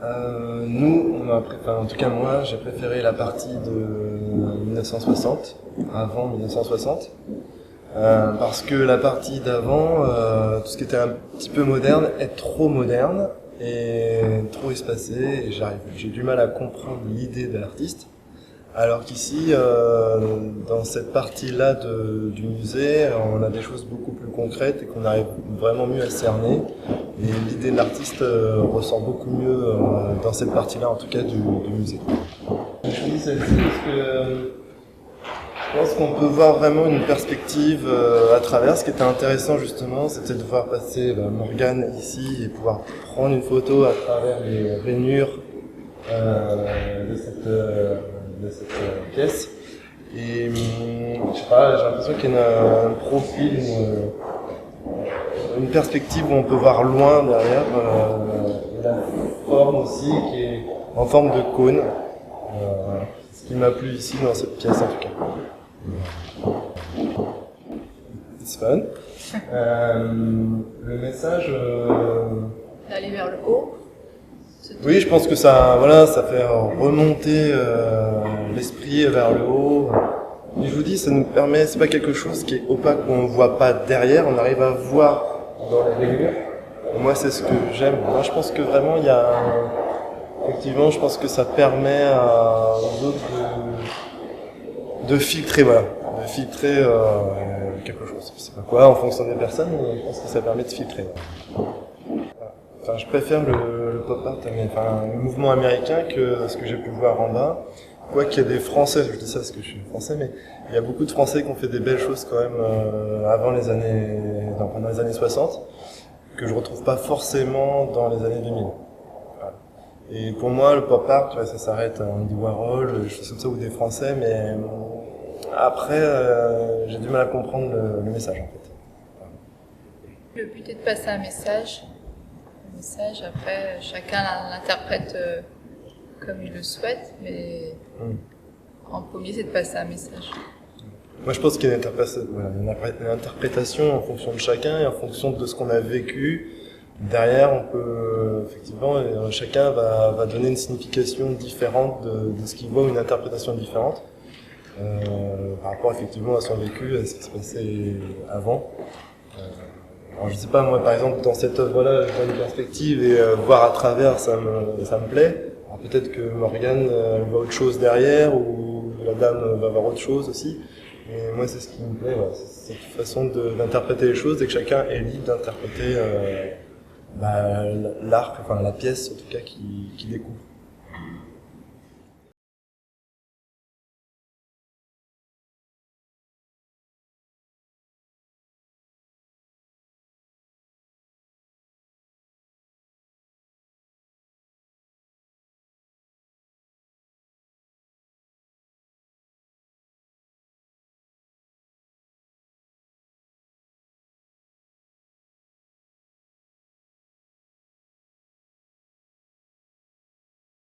En tout cas moi, j'ai préféré la partie de 1960, avant 1960, parce que la partie d'avant, tout ce qui était un petit peu moderne, est trop moderne et trop espacé, et j'ai du mal à comprendre l'idée de l'artiste. Alors qu'ici, dans cette partie-là du musée, on a des choses beaucoup plus concrètes et qu'on arrive vraiment mieux à cerner. Et l'idée de l'artiste ressort beaucoup mieux dans cette partie-là, en tout cas, du musée. Je choisis celle-ci parce que je pense qu'on peut voir vraiment une perspective à travers. Ce qui était intéressant justement, c'était de voir passer Morgane ici et pouvoir prendre une photo à travers les rainures de cette pièce. Et je sais pas, j'ai l'impression qu'il y a un profil, une perspective où on peut voir loin derrière, la forme aussi qui est en forme de cône. Ce qui m'a plu ici dans cette pièce en tout cas. It's fun. Le message. D'aller vers le haut. Oui, je pense que ça fait remonter l'esprit vers le haut. Et je vous dis, ça nous permet, c'est pas quelque chose qui est opaque, qu'on voit pas derrière, on arrive à voir dans les rainures. Moi, c'est ce que j'aime. Moi, je pense que vraiment, effectivement, je pense que ça permet aux autres de filtrer, de filtrer quelque chose. Je sais pas quoi, en fonction des personnes, mais je pense que ça permet de filtrer. Enfin, je préfère le pop art, le mouvement américain que ce que j'ai pu voir en bas. Quoi qu'il y a des Français, je dis ça parce que je suis français, mais il y a beaucoup de Français qui ont fait des belles choses quand même pendant les années 60, que je retrouve pas forcément dans les années 2000. Voilà. Et pour moi, le pop art, ça s'arrête à Andy Warhol, des choses comme ça, ou des Français, mais après, j'ai du mal à comprendre le message en fait. Le but est de passer un message. Après, chacun l'interprète comme il le souhaite, mais en premier, c'est de passer un message. Moi, je pense qu'il y a une interprétation en fonction de chacun et en fonction de ce qu'on a vécu. Derrière, on peut, effectivement, chacun va donner une signification différente de ce qu'il voit, une interprétation différente, par rapport, effectivement, à son vécu, à ce qui se passait avant. Alors je sais pas, moi par exemple dans cette œuvre-là, je vois une perspective et voir à travers, ça me plaît. Alors peut-être que Morgane voit autre chose derrière ou la dame va voir autre chose aussi. Mais moi c'est ce qui me plaît, c'est cette façon d'interpréter les choses et que chacun est libre d'interpréter l'art, la pièce en tout cas qu'il découvre.